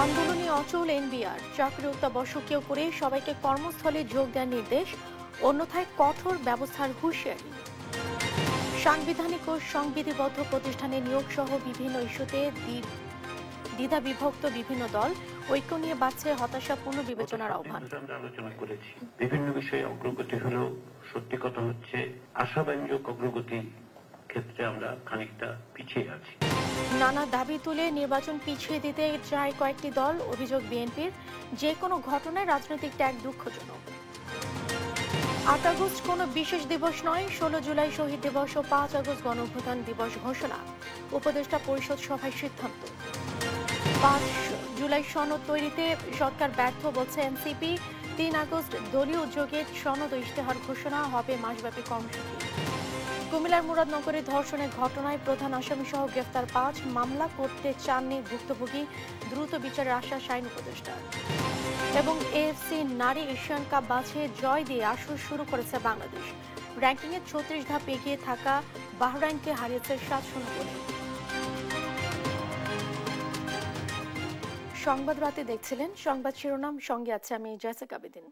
আন্দোলনে অচল এনবিআর, চাকরি অত্যাবশ্যকীয় করে সবাইকে কর্মস্থলে যোগ দেওয়ার নির্দেশ, অন্যথায় কঠোর ব্যবস্থার হুঁশিয়ারি। সাংবিধানিক ও সংবিধিবদ্ধ প্রতিষ্ঠানে নিয়োগ সহ বিভিন্ন ইস্যুতে দ্বিধা বিভক্ত বিভিন্ন দল, ঐক্য নিয়ে বাড়ছে হতাশাপূর্ণ বিবেচনার আহ্বান। আলোচনা করেছি, বিভিন্ন বিষয়ে অগ্রগতি হলেও সত্যি কথা হচ্ছে আশাব্যঞ্জক অগ্রগতি ক্ষেত্রে আমরা খানিকটা পিছিয়ে আছি। নানা দাবি তুলে নির্বাচন পিছিয়ে দিতে চায় কয়েকটি দল, অভিযোগ বিএনপির। যে কোনো ঘটনায় রাজনৈতিক ট্যাগ দুঃখজনক। ৮ আগস্ট কোনো বিশেষ দিবস নয়, ১৬ জুলাই শহীদ দিবস ও ৫ আগস্ট গণঅভ্যুত্থান দিবস ঘোষণা, উপদেষ্টা পরিষদ সভায় সিদ্ধান্ত। ৫ জুলাই সনদ তৈরিতে সরকার ব্যর্থ বলছে এনসিপি। ৩ আগস্ট দলীয় উদ্যোগে সনদ ও ইশতেহার ঘোষণা হবে মাসব্যাপী কর্মসূচি। কুমিল্লার মুরাদনগরে ধর্ষণের ঘটনায় প্রধান আসামি সহ গ্রেফতার ৫, মামলা করতে চাননি ভুক্তভোগী, দ্রুত বিচারের আশ্বাস আইন উপদেষ্টার। এবং এএফসি নারী এশিয়ান কাপ বাছাইয়ে জয় দিয়ে আসর শুরু করেছে বাংলাদেশ। র্যাঙ্কিংয়ে ৩৬ ধাপ এগিয়ে থাকা বাহরাইনকে হারিয়েছে ৭-০ গোলে। সংবাদ রাতে দেখছিলেন, সংবাদ শিরোনাম, সঙ্গে আছে আমি জয়সেক আবেদিন।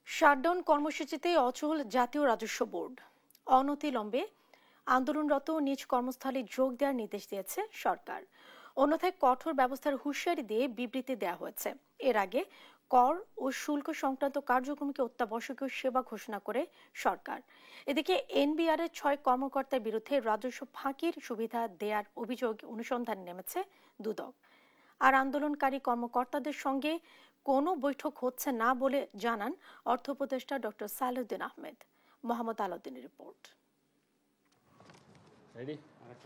শাটডাউন কর্মসূচিতে অচল জাতীয় রাজস্ব বোর্ড, অনতিবিলম্বে আন্দোলনরত নিজ কর্মস্থলে যোগ দেওয়ার নির্দেশ দিয়েছে সরকার, অন্যথায় কঠোর ব্যবস্থার হুঁশিয়ারি দিয়ে বিবৃতি দেওয়া হয়েছে। এর আগে কর ও শুল্ক সংক্রান্ত কার্যক্রমকে অত্যাবশ্যকীয় সেবা ঘোষণা করে সরকার। এদিকে এনবিআর এর ৬ কর্মকর্তার বিরুদ্ধে রাজস্ব ফাঁকির সুবিধা দেওয়ার অভিযোগ অনুসন্ধানে নেমেছে দুদক। আর আন্দোলনকারী কর্মকর্তাদের সঙ্গে কোনো বৈঠক হচ্ছে না বলে জানান অর্থ উপদেষ্টা ডক্টর সালেউদ্দিন আহমেদ। মোহাম্মদ আলাউদ্দিনের রিপোর্ট।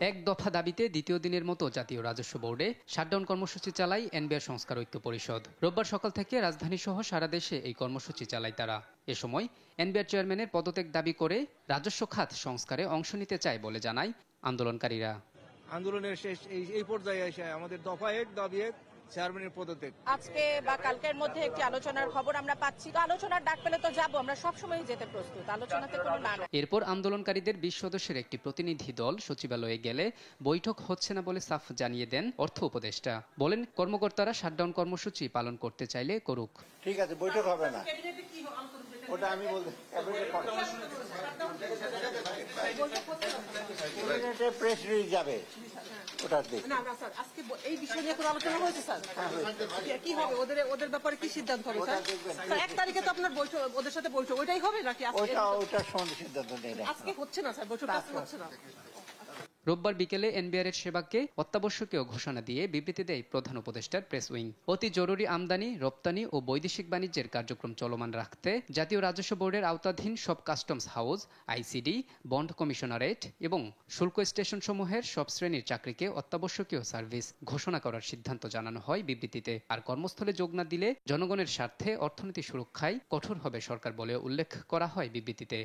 এক দফা দাবিতে দ্বিতীয় দিনের মতো জাতীয় রাজস্ব বোর্ডে শাটডাউন কর্মসূচি চালায় এনবিআর সংস্কার ঐক্য পরিষদ। রোববার সকাল থেকে রাজধানী সহ সারা দেশে এই কর্মসূচি চালায় তারা। এ সময় এনবিআর চেয়ারম্যানের পদত্যাগ দাবি করে রাজস্ব খাত সংস্কারে অংশ নিতে চায় বলে জানায় আন্দোলনকারীরা। আন্দোলনের শেষ এই পর্যায়ে এসে আমাদের দফা ১ দাবি ১ চেয়ারম্যানের পদত্যাগ। আজকে বা কালকের মধ্যে একটি আলোচনার খবর আমরা পাচ্ছি, তো আলোচনার ডাক পেলে তো যাবো, আমরা সবসময় যেতে প্রস্তুত, আলোচনাতে কোনো না। এরপর আন্দোলনকারীদের ২০ সদস্যের একটি প্রতিনিধি দল সচিবালয়ে গেলে বৈঠক হচ্ছে না বলে সাফ জানিয়ে দেন অর্থ উপদেষ্টা। বলেন, কর্মকর্তারা শাটডাউন কর্মসূচি পালন করতে চাইলে করুক। ঠিক আছে, বৈঠক হবে না, ওটা আমি বলতে প্রেস রিলিজ যাবে। এই বিষয় নিয়ে কোনো আলোচনা হয়েছে স্যার? কি হবে ওদের ব্যাপারে কি সিদ্ধান্ত হবে স্যার? ১ তারিখে তো আপনার বৈঠক, ওদের সাথে বৈঠক, ওইটাই হবে নাকি? ওটা সিদ্ধান্ত নেই, আজকে হচ্ছে না স্যার, বৈঠক হচ্ছে না। রোববার বিকেলে এনবিআর এর সেবাকে অত্যাবশ্যকীয় ঘোষণা দিয়ে বিবৃতি দেয় প্রধান উপদেষ্টার প্রেস উইং। অতি জরুরি আমদানি, রপ্তানি ও বৈদেশিক বাণিজ্যের কার্যক্রম চলমান রাখতে জাতীয় রাজস্ব বোর্ডের আওতাধীন সব customs house, ICD, bond commissionerate এবং শুল্ক স্টেশনসমূহের সব শ্রেণীর চাকরিকে অত্যাবশ্যকীয় সার্ভিস ঘোষণা করার সিদ্ধান্ত জানানো হয় বিবৃতিতে। আর কর্মস্থলে যোগ না দিলে জনগণের স্বার্থে অর্থনীতি সুরক্ষায় কঠোর হবে সরকার বলে উল্লেখ করা হয় বিবৃতিতে।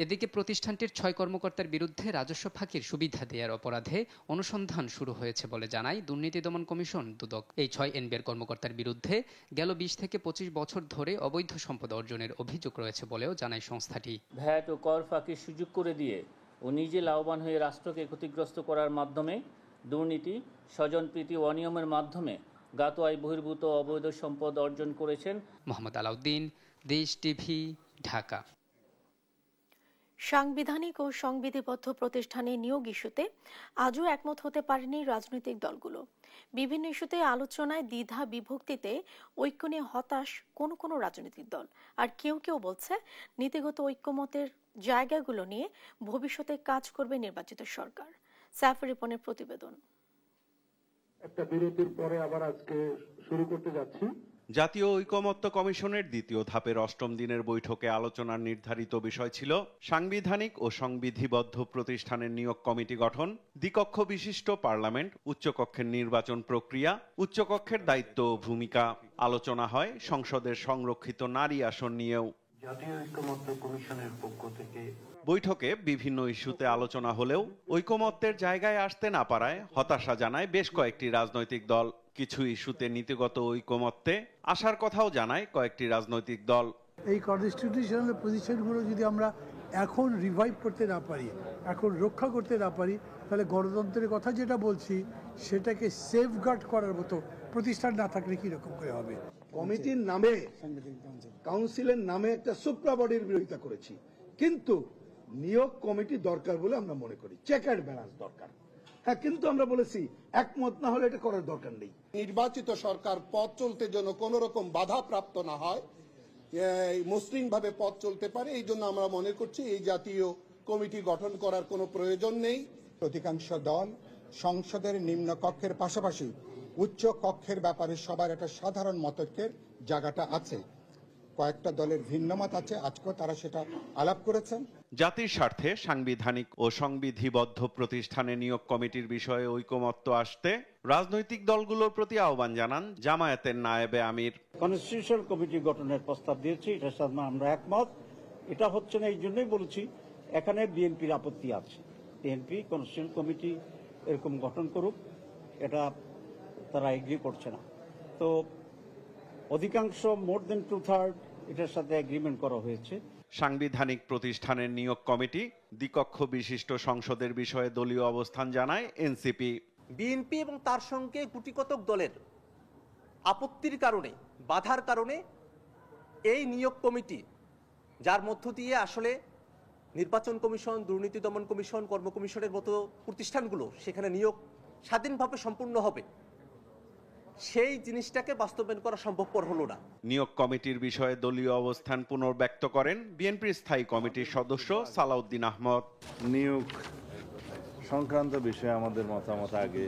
এদিকে প্রতিষ্ঠানটির ৬ কর্মকর্তার বিরুদ্ধে রাজস্ব ফাঁকির সুবিধা দেওয়ার অপরাধে অনুসন্ধান শুরু হয়েছে বলে জানায় দুর্নীতি দমন কমিশন দুদক। এই ৬ এনবিআর কর্মকর্তার বিরুদ্ধে গেল ২০ থেকে ২৫ বছর ধরে অবৈধ সম্পদ অর্জনের অভিযোগ রয়েছে বলেও জানায় সংস্থাটি। ভ্যাট ও কর ফাঁকির সুযোগ করে দিয়ে ও নিজে লাভবান হয়ে রাষ্ট্রকে ক্ষতিগ্রস্ত করার মাধ্যমে দুর্নীতি, স্বজনপ্রীতি ও অনিয়মের মাধ্যমে জ্ঞাত আয় বহির্ভূত অবৈধ সম্পদ অর্জন করেছেন। মোহাম্মদ আলাউদ্দিন, দেশ টিভি, ঢাকা। সাংবিধানিক ও সংবিধিবদ্ধ প্রতিষ্ঠানে নিয়োগ ইস্যুতে আজও একমত হতে পারেনি রাজনৈতিক দলগুলো। বিভিন্ন ইস্যুতে আলোচনায় দ্বিধা বিভক্তিতে ঐক্য নিয়ে হতাশ কোনো রাজনৈতিক দল, আর কেউ কেউ বলছে নীতিগত ঐক্যমতের জায়গাগুলো নিয়ে ভবিষ্যতে কাজ করবে নির্বাচিত সরকার। সাইফুর রিপনের প্রতিবেদন। একটা বিরতির পরে আবার আজকে শুরু করতে যাচ্ছি। জাতীয় ঐকমত্য কমিশনের দ্বিতীয় ধাপের ৮ম দিনের বৈঠকে আলোচনার নির্ধারিত বিষয় ছিল সাংবিধানিক ও সংবিধিবদ্ধ প্রতিষ্ঠানের নিয়োগ কমিটি গঠন, দ্বিকক্ষ বিশিষ্ট পার্লামেন্ট, উচ্চকক্ষের নির্বাচন প্রক্রিয়া, উচ্চকক্ষের দায়িত্ব ও ভূমিকা। আলোচনা হয় সংসদের সংরক্ষিত নারী আসন নিয়েও। জাতীয় ঐকমত্য কমিশনের পক্ষ থেকে বৈঠকে বিভিন্ন ইস্যুতে আলোচনা হলেও ঐকমত্যের জায়গায় আসতে না পারায় হতাশা জানায় বেশ কয়েকটি রাজনৈতিক দল। কিছু ইস্যুতে নীতিগত ঐকমত্যে আসার কথাও জানায় কয়েকটি রাজনৈতিক দল। এই কনস্টিটিউশনাল পজিশনগুলো যদি আমরা এখন রিভাইভ করতে না পারি, এখন রক্ষা করতে না পারি, তাহলে গণতন্ত্রের কথা যেটা বলছি সেটাকে সেফগার্ড করার মতো প্রতিষ্ঠান না থাকলে কিরকম করে হবে। কমিটির নামে, কাউন্সিলের নামে একটা সুপ্রা বডির বিরোধিতা করেছি, কিন্তু নিয়োগ কমিটি দরকার বলে আমরা মনে করি, চেক অ্যান্ড ব্যালেন্স দরকার। হ্যাঁ, কিন্তু আমরা বলেছি একমত না হলে এটা করার দরকার নেই। নির্বাচিত সরকার পথ চলতে যেন কোন রকম বাধা প্রাপ্ত না হয়, মসৃণ ভাবে পথ চলতে পারে, এই জন্য আমরা মনে করছি এই জাতীয় কমিটি গঠন করার কোনো প্রয়োজন নেই। অধিকাংশ দল সংসদের নিম্ন কক্ষের পাশাপাশি উচ্চ কক্ষের ব্যাপারে সবার একটা সাধারণ মতৈক্যের জায়গাটা আছে। কয়েকটা দলের ভিন্নমত আছে, আজকেও তারা সেটা আলাপ করেছেন। জাতির স্বার্থে সাংবিধানিক ও সংবিধিবদ্ধ প্রতিষ্ঠানে নিয়োগ কমিটির বিষয়ে ঐকমত্য আসতে রাজনৈতিক দলগুলোর প্রতি আহ্বান জানান জামায়াতের নায়েবে আমির। কনস্টিটিউশনাল কমিটি গঠনের প্রস্তাব দিয়েছি, এটার সাথে আমরা একমত। এটা হচ্ছে না এই জন্যই বলেছি, এখানে বিএনপির আপত্তি আছে। বিএনপি কনস্টিটিউশনাল কমিটি এরকম গঠন করুক, এটা তারা এগ্রি করছে না। তো অধিকাংশ মোর দেন 2/3 এটার সাথে এগ্রিমেন্ট করা হয়েছে। সাংবিধানিক প্রতিষ্ঠানের নিয়োগ কমিটি দ্বিকক্ষ বিশিষ্ট সংসদের বিষয়ে দলীয় অবস্থান জানায় এনসিপি। বিএনপি এবং তার সঙ্গে গুটিকতক দলের আপত্তির কারণে, বাধার কারণে এই নিয়োগ কমিটি, যার মধ্য দিয়ে আসলে নির্বাচন কমিশন, দুর্নীতি দমন কমিশন, কর্ম কমিশনের মতো প্রতিষ্ঠানগুলো সেখানে নিয়োগ স্বাধীনভাবে সম্পূর্ণ হবে, সেই জিনিসটাকে বাস্তবায়ন করা সম্ভবপর হলো না। নিয়োগ কমিটির বিষয়ে দলীয় অবস্থান পুনর্ব্যক্ত করেন বিএনপির স্থায়ী কমিটির সদস্য সালাউদ্দিন আহমদ। নিয়োগ সংক্রান্ত বিষয়ে আমাদের মতামত আগে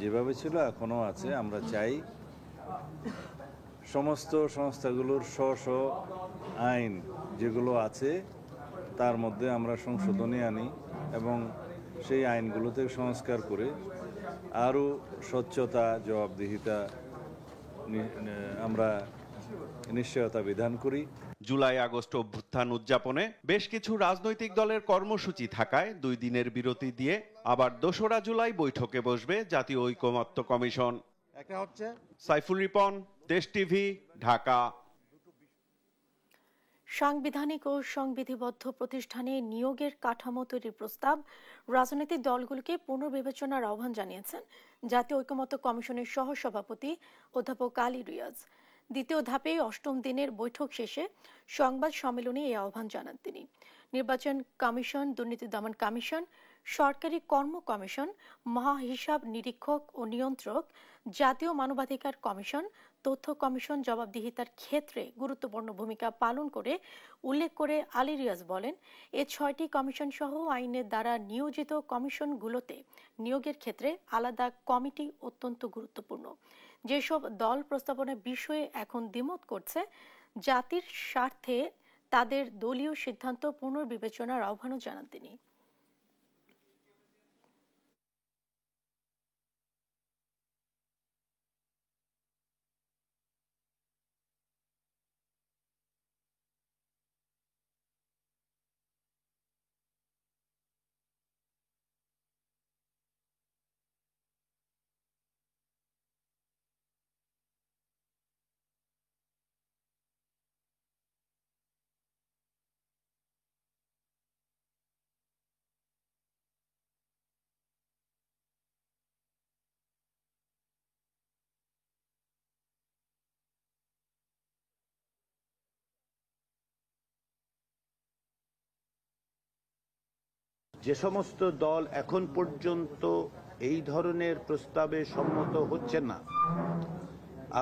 যেভাবে ছিল এখনো আছে। আমরা চাই সমস্ত সংস্থাগুলোর স্ব আইন যেগুলো আছে তার মধ্যে আমরা সংশোধনী আনি এবং সেই আইনগুলোতে সংস্কার করে আরও স্বচ্ছতা, জবাবদিহিতা আমরা নিশ্চয়তা বিধান করি। জুলাই আগস্ট অভ্যুত্থান উদযাপনে বেশ কিছু রাজনৈতিক দলের কর্মসূচি থাকায় 2 দিনের বিরতি দিয়ে আবার 2রা জুলাই বৈঠকে বসবে জাতীয় ঐকমত্য কমিশন। একটা হচ্ছে সাইফুল রিপন, দেশ টিভি, ঢাকা। সাংবিধানিক ও সংবিধিবদ্ধ প্রতিষ্ঠানে নিয়োগের কাঠামো তৈরির প্রস্তাব রাজনৈতিক দলগুলোকে পুনর্বিবেচনার আহ্বান জানিয়েছেন জাতীয় ঐকমত্য কমিশনের সহসভাপতি অধ্যাপক আলী রিয়াজ। দ্বিতীয় ধাপে 8ম দিনের বৈঠক শেষে সংবাদ সম্মেলনে এই আহ্বান জানান তিনি। নির্বাচন কমিশন, দুর্নীতি দমন কমিশন, সরকারি কর্ম কমিশন, মহাহিসাব নিরীক্ষক ও নিয়ন্ত্রক, জাতীয় মানবাধিকার কমিশন, তথ্য কমিশন জবাবদিহিতার ক্ষেত্রে গুরুত্বপূর্ণ ভূমিকা পালন করে উল্লেখ করে আলী রিয়াজ বলেন, এই 6টি কমিশন সহ আইনের দ্বারা নিয়োজিত কমিশনগুলোতে নিয়োগের ক্ষেত্রে আলাদা কমিটি অত্যন্ত গুরুত্বপূর্ণ। যেসব দল প্রস্তাবনার বিষয়ে এখন দ্বিমত করছে, জাতির স্বার্থে তাদের দলীয় সিদ্ধান্ত পুনর্বিবেচনার আহ্বানও জানান তিনি। যে সমস্ত দল এখন পর্যন্ত এই ধরনের প্রস্তাবে সম্মত হচ্ছে না,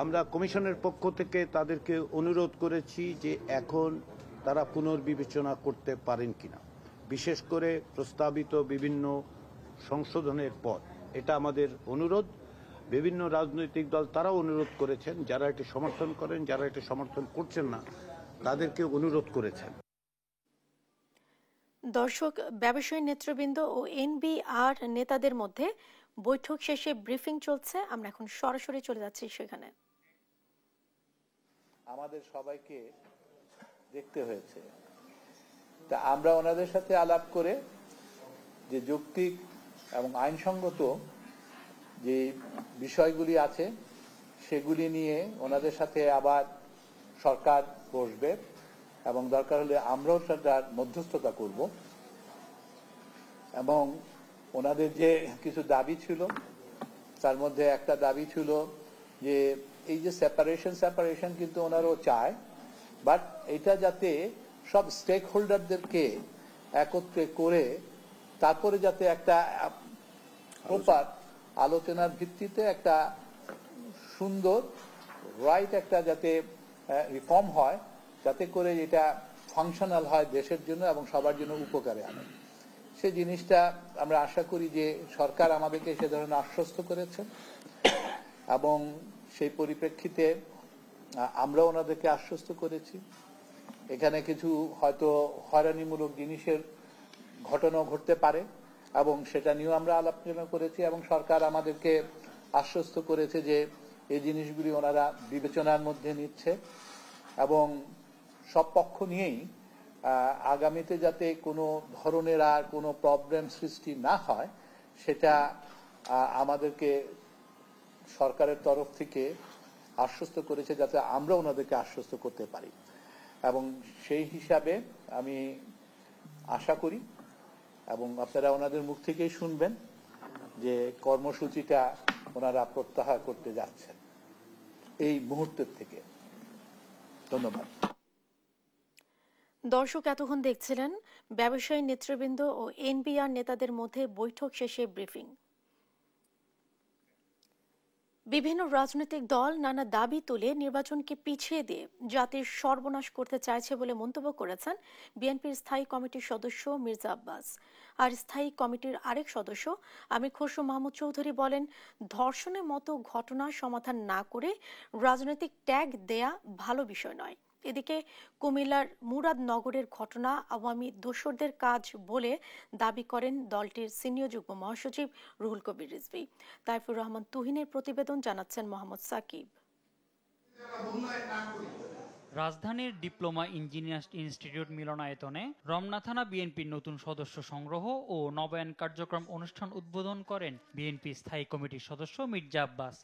আমরা কমিশনের পক্ষ থেকে তাদেরকে অনুরোধ করেছি যে এখন তারা পুনর্বিবেচনা করতে পারেন কিনা, বিশেষ করে প্রস্তাবিত বিভিন্ন সংশোধনের পর। এটা আমাদের অনুরোধ। বিভিন্ন রাজনৈতিক দল তারাও অনুরোধ করেছেন, যারা এটি সমর্থন করেন, যারা এটি সমর্থন করছেন না তাদেরকে অনুরোধ করেছেন। দর্শক, ব্যবসায়ী নেতৃবৃন্দ ও এনবিআর নেতাদের মধ্যে বৈঠক শেষে ব্রিফিং চলছে। আমরা এখন সরাসরি চলে যাচ্ছি সেখানে। আমাদের সবাইকে দেখতে হয়েছে, তা আমরা ওনাদের সাথে আলাপ করে যে যৌক্তিক এবং আইনসঙ্গত যে বিষয়গুলি আছে সেগুলি নিয়ে ওনাদের সাথে আবার সরকার বসবে এবং দরকার হলে আমরাও সেটার মধ্যস্থতা করব। এবং ওনাদের যে কিছু দাবি ছিল, তার মধ্যে একটা দাবি ছিল যে এই যে সেপারেশন কিন্তু ওনারাও চায়, বাট এটা যাতে সব স্টেক হোল্ডারদেরকে একত্রে করে তারপরে যাতে একটা প্রপার আলোচনার ভিত্তিতে একটা সুন্দর রাইট একটা যাতে রিফর্ম হয়, যাতে করে এটা ফাংশনাল হয় দেশের জন্য এবং সবার জন্য উপকারে আনে। সেই জিনিসটা আমরা আশা করি যে সরকার আমাদেরকে সে ধরনের আশ্বস্ত করেছে এবং সেই পরিপ্রেক্ষিতে আমরা ওনাদেরকে আশ্বস্ত করেছি। এখানে কিছু হয়তো হয়রানিমূলক জিনিসের ঘটনাও ঘটতে পারে এবং সেটা নিয়েও আমরা আলোচনা করেছি এবং সরকার আমাদেরকে আশ্বস্ত করেছে যে এই জিনিসগুলি ওনারা বিবেচনার মধ্যে নিচ্ছে এবং সব পক্ষ নিয়েই আগামীতে যাতে কোনো ধরনের আর কোনো প্রবলেম সৃষ্টি না হয় সেটা আমাদেরকে সরকারের তরফ থেকে আশ্বস্ত করেছে, যাতে আমরা ওনাদেরকে আশ্বস্ত করতে পারি। এবং সেই হিসাবে আমি আশা করি এবং আপনারা ওনাদের মুখ থেকেই শুনবেন যে কর্মসূচিটা ওনারা প্রত্যাহার করতে যাচ্ছেন এই মুহূর্তের থেকে। ধন্যবাদ। দর্শক, এতক্ষণ দেখছিলেন ব্যবসায়ী নেতৃবৃন্দ ও এনবিআর নেতাদের মধ্যে বৈঠক শেষে ব্রিফিং। বিভিন্ন রাজনৈতিক দল নানা দাবি তুলে নির্বাচনকে পিছিয়ে দিয়ে জাতির সর্বনাশ করতে চাইছে বলে মন্তব্য করেছেন বিএনপির স্থায়ী কমিটির সদস্য মির্জা আব্বাস। আর স্থায়ী কমিটির আরেক সদস্য আমির খসরু মাহমুদ চৌধুরী বলেন, ধর্ষণের মতো ঘটনা সমাধান না করে রাজনৈতিক ট্যাগ দেয়া ভালো বিষয় নয়। এদিকে কুমিল্লার মুরাদনগরের ঘটনা আওয়ামী দোসরদের কাজ বলে দাবি করেন দলটির সিনিয়র যুগ্ম মহাসচিব রুহুল কবির রিজভী। তাইফুর রহমান তুহিনের প্রতিবেদন, জানাচ্ছেন মোহাম্মদ সাকিব। রাজধানীর ডিপ্লোমা ইঞ্জিনিয়ার্স ইনস্টিটিউট মিলনায়তনে রমনা থানা বিএনপির নতুন সদস্য সংগ্রহ ও নবায়ন কার্যক্রম অনুষ্ঠান উদ্বোধন করেন বিএনপি স্থায়ী কমিটির সদস্য মির্জা আব্বাস।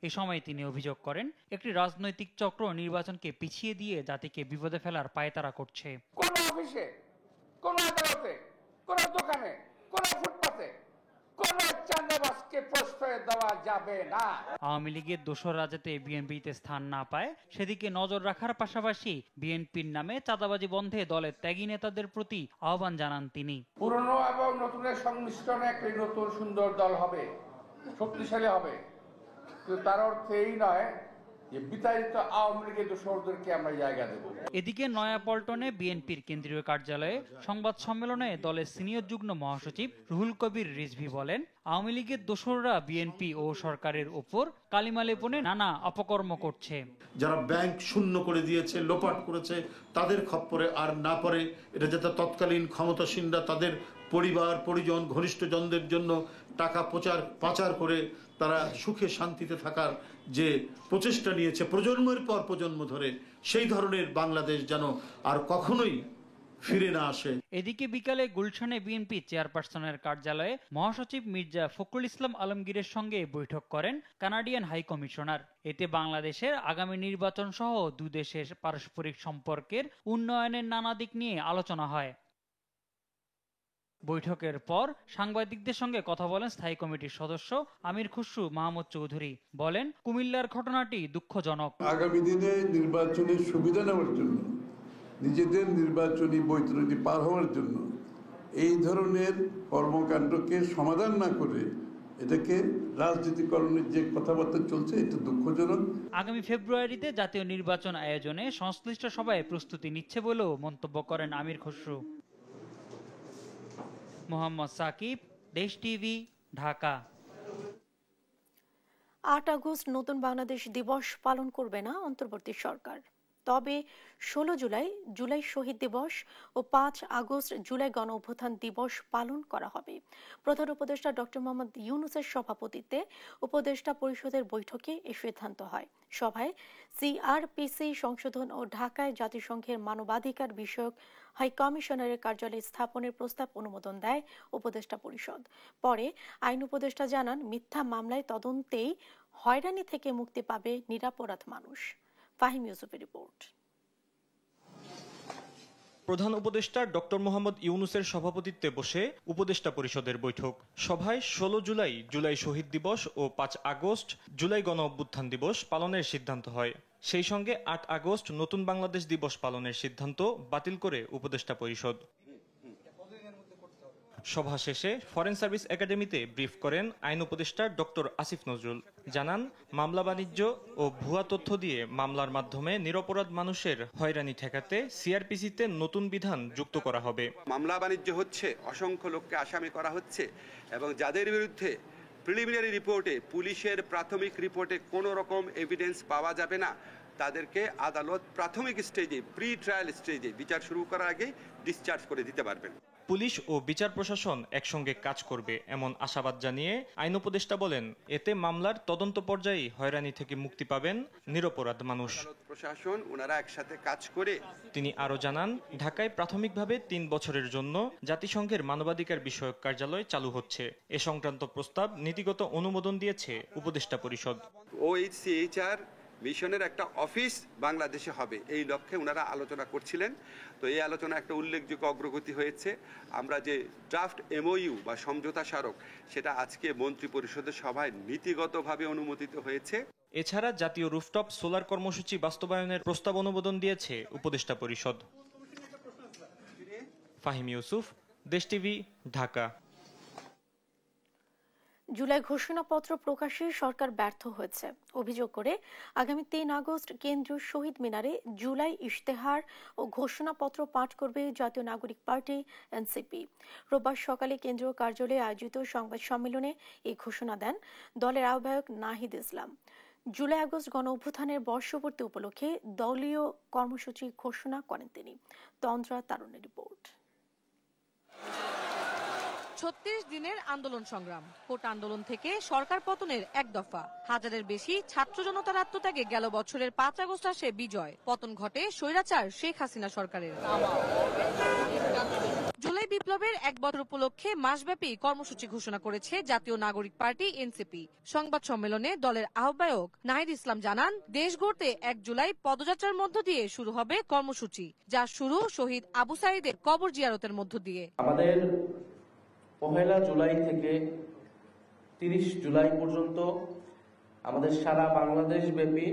এ সময় তিনি অভিযোগ করেন, একটি রাজনৈতিক চক্র নির্বাচনকে পিছিয়ে দিয়ে জাতিকে বিপদে ফেলার পায়তারা করছে। কোন অফিসে, কোন আদালতে, কোন দোকানে, কোন ফুটপাতে কোন চাঁদাবাজকে প্রশ্রয় দেওয়া যাবে না। আওয়ামী লীগের দোসররা যাতে বিএনপিতে স্থান না পায় সেদিকে নজর রাখার পাশাপাশি বিএনপির নামে চাঁদাবাজি বন্ধে দলের ত্যাগী নেতাদের প্রতি আহ্বান জানান তিনি। পুরনো এবং নতুনের সংমিশ্রণে একটি নতুন সুন্দর দল হবে, শক্তিশালী হবে, কিন্তু তার অর্থ এই নয় যে বিতাড়িত আওয়ামী লীগের দোসরদেরকে আমরা জায়গা দেব। এদিকে নয়াপল্টনে বিএনপির কেন্দ্রীয় কার্যালয়ে সংবাদ সম্মেলনে দলের সিনিয়র যুগ্ম মহাসচিব রুহুল কবির রিজভী বলেন, আওয়ামী লীগের দোসররা বিএনপি ও সরকারের ওপর কালিমা লেপনে নানা অপকর্ম করছে। যারা ব্যাংক শূন্য করে দিয়েছে, লোপাট করেছে, তাদের খপ্পরে আর না পড়ে, এটা যাতে তৎকালীন ক্ষমতাসীনরা তাদের পরিবার পরিজন ঘনিষ্ঠজনদের জন্য টাকা পাচার করে তারা সুখে শান্তিতে থাকার যে প্রচেষ্টা নিয়েছে প্রজন্মের পর প্রজন্ম ধরে, সেই ধরনের বাংলাদেশ যেন আর কখনোই ফিরে না আসে। এদিকে বিকালে গুলশানে বিএনপি চেয়ারপারসনের কার্যালয়ে মহাসচিব মির্জা ফখরুল ইসলাম আলমগীরের সঙ্গে বৈঠক করেন কানাডিয়ান হাই কমিশনার। এতে বাংলাদেশের আগামী নির্বাচন সহ দুই দেশের পারস্পরিক সম্পর্কের উন্নয়নের নানা দিক নিয়ে আলোচনা হয়। বৈঠকের পর সাংবাদিকদের সঙ্গে কথা বলেন স্থায়ী কমিটির সদস্য আমির খসরু মাহমুদ চৌধুরী। বলেন, কুমিল্লার ঘটনাটি দুঃখজনক। আগামী দিনে নির্বাচনের সুবিধা নেওয়ার জন্য, নিজেদের নির্বাচনী বৈতরণী পার হওয়ার জন্য এই ধরনের কর্মকাণ্ডকে সমাধান না করে এটাকে রাজনীতিকরণের যে কথাবার্তা চলছে, এটা দুঃখজনক। আগামী ফেব্রুয়ারিতে জাতীয় নির্বাচন আয়োজনে সংশ্লিষ্ট সবাই প্রস্তুতি নিচ্ছে বলেও মন্তব্য করেন আমির খসরু। মোহাম্মদ সাকিব, দেশ টিভি, ঢাকা। 8 আগস্ট নতুন বাংলাদেশ দিবস পালন করবে না অন্তর্বর্তী সরকার। তবে 16 জুলাই শহীদ দিবস ও 5 আগস্ট জুলাই গণ অভ্যুত্থান দিবস পালন করা হবে। প্রধান উপদেষ্টা ডক্টর মোহাম্মদ ইউনূসের সভাপতিত্বে উপদেষ্টা পরিষদের বৈঠকে এ সিদ্ধান্ত হয়। সভায় সিআরপিসি সংশোধন ও ঢাকায় জাতিসংঘের মানবাধিকার বিষয়ক হাই কমিশনারের কার্যালয় স্থাপনের প্রস্তাব অনুমোদন দেয় উপদেষ্টা পরিষদ। পরে আইন উপদেষ্টা জানান, মিথ্যা মামলায় তদন্তেই হয়রানি থেকে মুক্তি পাবে নিরপরাধ মানুষ। ফাহিম ইউসুফের রিপোর্ট। প্রধান উপদেষ্টা ডক্টর মোহাম্মদ ইউনূসের সভাপতিত্বে বসে উপদেষ্টা পরিষদের বৈঠক। সভায় ১৬ জুলাই জুলাই শহীদ দিবস ও ৫ আগস্ট জুলাই গণ অভ্যুত্থান দিবস পালনের সিদ্ধান্ত হয়। সেই সঙ্গে ৮ আগস্ট নতুন বাংলাদেশ দিবস পালনের সিদ্ধান্ত বাতিল করে উপদেষ্টা পরিষদ। সভা শেষে ফরেন সার্ভিস একাডেমিতে ব্রিফ করেন আইন উপদেষ্টা ডক্টর আসিফ নজরুল। জানান, মামলা বাণিজ্য ও ভুয়া তথ্য দিয়ে মামলার মাধ্যমে নিরপরাধ মানুষের হয়রানি ঠেকাতে সিআরপিসিতে নতুন বিধান যুক্ত করা হবে। মামলা বাণিজ্য হচ্ছে, অসংখ্য লোককে আসামি করা হচ্ছে এবং যাদের বিরুদ্ধে প্রিলিমিনারি রিপোর্টে, পুলিশের প্রাথমিক রিপোর্টে কোনো রকম এভিডেন্স পাওয়া যাবে না, তাদেরকে আদালত প্রাথমিক স্টেজে, প্রি ট্রায়াল স্টেজে বিচার শুরু করার আগেই ডিসচার্জ করে দিতে পারবেন। পুলিশ ও বিচার প্রশাসন একসঙ্গে কাজ করবে এমন আশাবাদ জানিয়ে আইন উপদেষ্টা বলেন, এতে মামলার তদন্ত পর্যায়ে হয়রানি থেকে মুক্তি পাবেন নিরপরাধ মানুষ। প্রশাসন ওনারা একসাথে কাজ করে। তিনি আরো জানান, ঢাকায় প্রাথমিকভাবে ৩ বছরের জন্য জাতিসংঘের মানবাধিকার বিষয়ক কার্যালয় চালু হচ্ছে। এ সংক্রান্ত প্রস্তাব নীতিগত অনুমোদন দিয়েছে উপদেষ্টা পরিষদ। OHCHR মিশনের একটা অফিস বাংলাদেশে হবে, এই লক্ষ্যে ওনারা আলোচনা করছিলেন। তো এই আলোচনা একটা উল্লেখযোগ্য অগ্রগতি হয়েছে। আমরা যে ড্রাফট MOU বা সমঝোতা স্মারক, সেটা আজকে মন্ত্রী পরিষদের সভায় নীতিগতভাবে অনুমোদিত হয়েছে। এছাড়া জাতীয় রুফটপ সোলার কর্মসূচি বাস্তবায়নের প্রস্তাব অনুমোদন দিয়েছে উপদেষ্টা পরিষদ। ফাহিম ইউসুফ, দেশ টিভি, ঢাকা। জুলাই ঘোষণাপত্র প্রকাশে সরকার ব্যর্থ হয়েছে অভিযোগ করে আগামী ৩ আগস্ট কেন্দ্রীয় শহীদ মিনারে জুলাই ইশতেহার ও ঘোষণাপত্র পাঠ করবে জাতীয় নাগরিক পার্টি এনসিপি। রোববার সকালে কেন্দ্রীয় কার্যালয়ে আয়োজিত সংবাদ সম্মেলনে এই ঘোষণা দেন দলের আহ্বায়ক নাহিদ ইসলাম। জুলাই আগস্ট গণ অভ্যুত্থানের বর্ষপূর্তি উপলক্ষে দলীয় কর্মসূচি ঘোষণা করেন তিনি। তন্দ্রা তারুণের রিপোর্ট। ৩৬ দিনের আন্দোলন সংগ্রাম, কোটা আন্দোলন থেকে সরকার পতনের এক দফা, হাজারের বেশি ছাত্র জনতার আত্মত্যাগে গেল বছরের ৫ আগস্ট আসে বিজয়, পতন ঘটে স্বৈরাচার শেখ হাসিনা সরকারের। জুলাই বিপ্লবের ১ বছর উপলক্ষে মাসব্যাপী কর্মসূচি ঘোষণা করেছে জাতীয় নাগরিক পার্টি এনসিপি। সংবাদ সম্মেলনে দলের আহ্বায়ক নাহিদ ইসলাম জানান, দেশ গড়তে ১ জুলাই পদযাত্রার মধ্য দিয়ে শুরু হবে কর্মসূচি, যা শুরু শহীদ আবু সাঈদের কবর জিয়ারতের মধ্য দিয়ে। আমাদের ১ জুলাই থেকে ৩০ জুলাই পর্যন্ত আমাদের সারা বাংলাদেশ ব্যাপী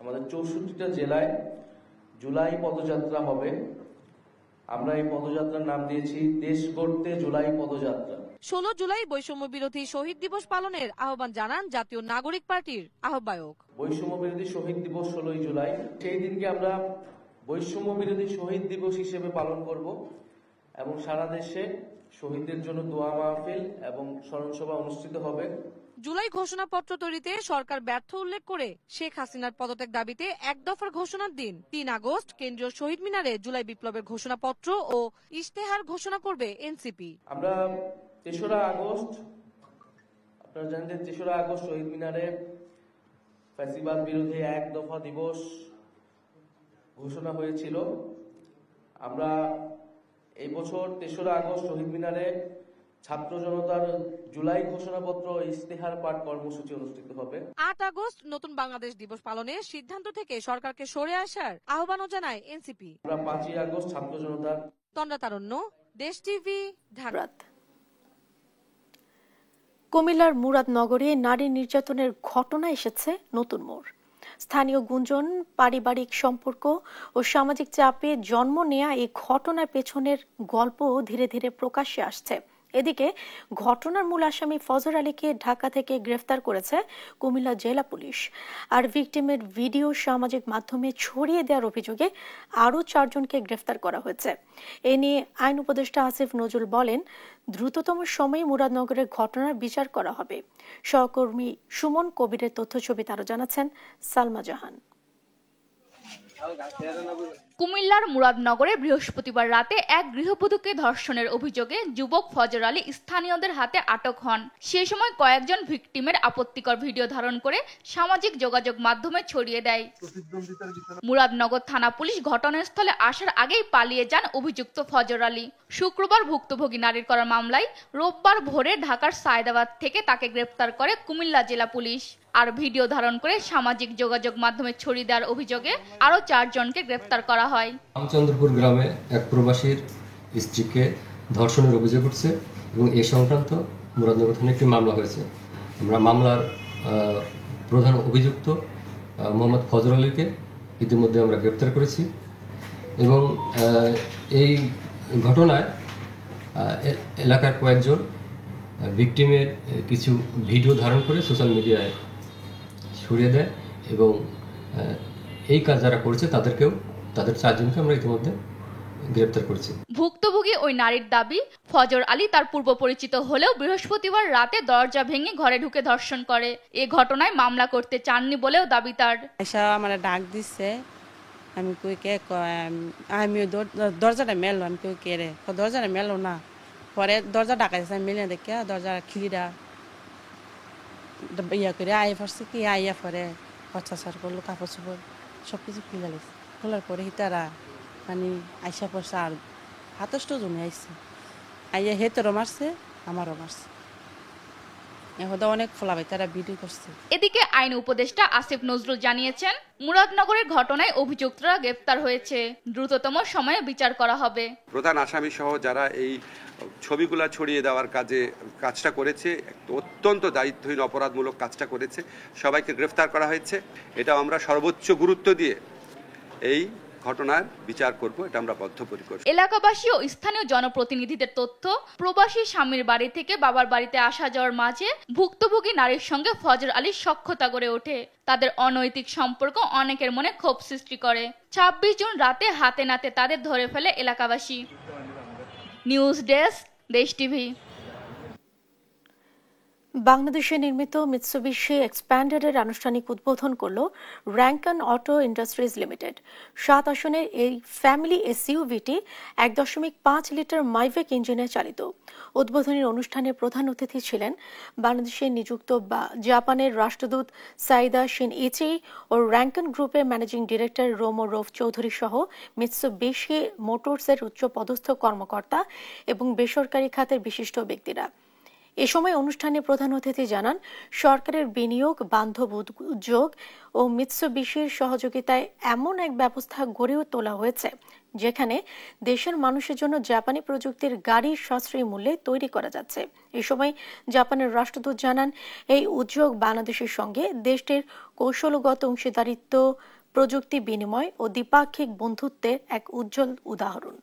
আমাদের ৬৪টা জেলায় জুলাই পদযাত্রা হবে। আমরা এই পদযাত্রার নাম দিয়েছি দেশ গড়তে জুলাই পদযাত্রা। ১৬ জুলাই বৈষম্য বিরোধী শহীদ দিবস পালনের আহ্বান জানান জাতীয় নাগরিক পার্টির আহ্বায়ক। বৈষম্য বিরোধী শহীদ দিবস ১৬ জুলাই, সেই দিনকে আমরা বৈষম্য বিরোধী শহীদ দিবস হিসেবে পালন করব এবং সারা দেশে শহীদদের জন্য দোয়া মাহফিল এবং স্মরণ সভা অনুষ্ঠিত হবে। জুলাই ঘোষণাপত্র তৈরিতে সরকার ব্যর্থ উল্লেখ করে শেখ হাসিনার পদত্যাগ দাবিতে ১ দফার ঘোষণার দিন ৩ আগস্ট কেন্দ্রীয় শহীদ মিনারে জুলাই বিপ্লবের ঘোষণাপত্র ও ইশতেহার ঘোষণা করবে এনসিপি। আমরা ৩রা আগস্ট, আপনারা জানেন ৩রা আগস্ট শহীদ মিনারে ফ্যাসিবাদ বিরোধী ১ দফা দিবস ঘোষণা হয়েছিল। আমরা এই বছর ৩রা আগস্ট শহীদ মিনারে ছাত্র জনতার জুলাই ঘোষণাপত্র ইশতেহার পাঠ কর্মসূচি অনুষ্ঠিত হবে। ৮ আগস্ট নতুন বাংলাদেশ দিবস পালনের সিদ্ধান্ত থেকে সরকারকে সরে আসার আহ্বানও জানায় এনসিপি। আমরা ৫ই আগস্ট ছাত্র জনতার। তন্দ্রা তারুণ্য, দেশ টিভি, ঢাকা। কুমিল্লার মুরাদনগরে নারী নির্যাতনের ঘটনা এসেছে নতুন মোড়। স্থানীয় গুঞ্জন, পারিবারিক সম্পর্ক ও সামাজিক চাপে জন্ম নেয়া এই ঘটনার পেছনের গল্প ধীরে ধীরে প্রকাশ্যে আসছে। এদিকে ঘটনার মূল আসামি ফজর আলীকে ঢাকা থেকে গ্রেফতার করেছে কুমিল্লা জেলা পুলিশ। আর ভিকটিমের ভিডিও সামাজিক মাধ্যমে ছড়িয়ে দেওয়ার অভিযোগে আরও ৪ জনকে গ্রেফতার করা হয়েছে। এ নিয়ে আইন উপদেষ্টা আসিফ নজরুল বলেন, দ্রুততম সময়ে মুরাদনগরের ঘটনার বিচার করা হবে। সহকর্মী সুমন কবিরের তথ্যছবি তারা জানাচ্ছেন সালমা জাহান। কুমিল্লার মুরাদনগরে বৃহস্পতিবার রাতে এক গৃহবধূকে ধর্ষণের অভিযোগে যুবক ফজর আলী স্থানীয়দের হাতে আটক হন। সেই সময় কয়েকজন ভিকটিমের আপত্তিকর ভিডিও ধারণ করে সামাজিক যোগাযোগ মাধ্যমে ছড়িয়ে দেয়। মুরাদনগর থানা পুলিশ ঘটনাস্থলে আসার আগেই পালিয়ে যান অভিযুক্ত ফজর আলী। শুক্রবার ভুক্তভোগী নারীর করা মামলায় রোববার ভোরে ঢাকার সায়েদাবাদ থেকে তাকে গ্রেফতার করে কুমিল্লা জেলা পুলিশ। আর ভিডিও ধারণ করে সামাজিক যোগাযোগ মাধ্যমে ছড়িয়ে দেওয়ার অভিযোগে আরও 4 জনকে গ্রেফতার করা হয়। রামচন্দ্রপুর গ্রামে এক প্রবাসীর স্ত্রীকে ধর্ষণের অভিযোগ উঠছে এবং এ সংক্রান্ত মুরাদনগর থানায় একটি মামলা হয়েছে। আমরা মামলার প্রধান অভিযুক্ত মোহাম্মদ ফজর আলীকে ইতিমধ্যে আমরা গ্রেপ্তার করেছি এবং এই ঘটনায় এলাকার কয়েকজন ভিকটিমের কিছু ভিডিও ধারণ করে সোশ্যাল মিডিয়ায় ছড়িয়ে দেয় এবং এই কাজ যারা করেছে তাদের 4 জনকে আমরা ইতিমধ্যে গ্রেপ্তার করেছি। ভুক্তভোগী ওই নারীর দাবি, ফজর আলী তার পূর্ব পরিচিত হলেও বৃহস্পতিবার রাতে দরজা ভেঙে ঘরে ঢুকে ধর্ষণ করে। এ ঘটনায় মামলা করতে চাননি বলেও দাবি তার। আমার ডাক দিচ্ছে, আমি কই কে আমি দরজাটা মেললো, আমি কই কে রে, দরজাটা মেললো না। পরে দরজা ডাকাইছে, আমি মেলে দেখে দরজা খিলিরা ইয়া করে আইয়া পড়ছে, কি আইয়া পরে অত্যাচার করলো, কাপড় চোপড় সব কিছু খুলে গেছে। খোলার পরে হিতারা মানে আইসা পড়ছে আর 28 জনে আইসে, আইয়া হেতরও মারছে আমারও মারছে। এখন অনেক ফলাবাই তারা ভিডিও করছে। এদিকে আইন উপদেষ্টা আসিফ নজরুল জানিয়েছেন, মুরাদনগরের ঘটনায় অভিযুক্তরা গ্রেফতার হয়েছে, দ্রুততম সময়ে বিচার করা হবে। প্রধান আসামি সহ যারা এই ছবিগুলা ছড়িয়ে দেওয়ার কাজটা করেছে, অত্যন্ত দায়িত্বহীন অপরাধমূলক কাজটা করেছে, সবাইকে গ্রেফতার করা হয়েছে। এটা আমরা সর্বোচ্চ গুরুত্ব দিয়ে এই ঘটনার বিচার করব, এটা আমরা বদ্ধপরিকর। এলাকাবাসী ও স্থানীয় জনপ্রতিনিধিদের তথ্য, প্রবাসী স্বামীর বাড়ি থেকে বাবার বাড়িতে আসা যাওয়ার মাঝে ভুক্তভোগী নারীর সঙ্গে ফজর আলীর সখ্যতা গড়ে ওঠে। তাদের অনৈতিক সম্পর্ক অনেকের মনে ক্ষোভ সৃষ্টি করে। 26 জুন রাতে হাতে নাতে তাদের ধরে ফেলে এলাকাবাসী। নিউজ ডেস্ক, দেশ টিভি। বাংলাদেশে নির্মিত মিৎসুবিশি এক্সপ্যান্ডারের আনুষ্ঠানিক উদ্বোধন করল র্যাঙ্কন অটো ইন্ডাস্ট্রিজ লিমিটেড। 7 আসনের এই ফ্যামিলি এসইউভিটি 1.5 লিটার মাইভেক ইঞ্জিনে চালিত। উদ্বোধনী অনুষ্ঠানে প্রধান অতিথি ছিলেন বাংলাদেশে নিযুক্ত জাপানের রাষ্ট্রদূত সাইদা শিন ইচি ও র্যাঙ্কন গ্রুপের managing director Romo roof Chowdhury সহ মিৎসুবিশি মোটরসের উচ্চপদস্থ কর্মকর্তা এবং বেসরকারি খাতের বিশিষ্ট ব্যক্তিরা। এ সময় অনুষ্ঠানে প্রধান অতিথি জানান, সরকারের বিনিয়োগ বান্ধব উদ্যোগ ও মিৎসুবিশির সহযোগিতায় এমন এক ব্যবস্থা গড়ে তোলা হয়েছে যেখানে দেশের মানুষের জন্য জাপানি প্রযুক্তির গাড়ি সাশ্রয়ী মূল্যে তৈরি করা যাচ্ছে। এ সময় জাপানের রাষ্ট্রদূত জানান, এই উদ্যোগ বাংলাদেশের সঙ্গে দেশটির কৌশলগত অংশীদারিত্ব, প্রযুক্তি বিনিময় ও দ্বিপাক্ষিক বন্ধুত্বের এক উজ্জ্বল উদাহরণ।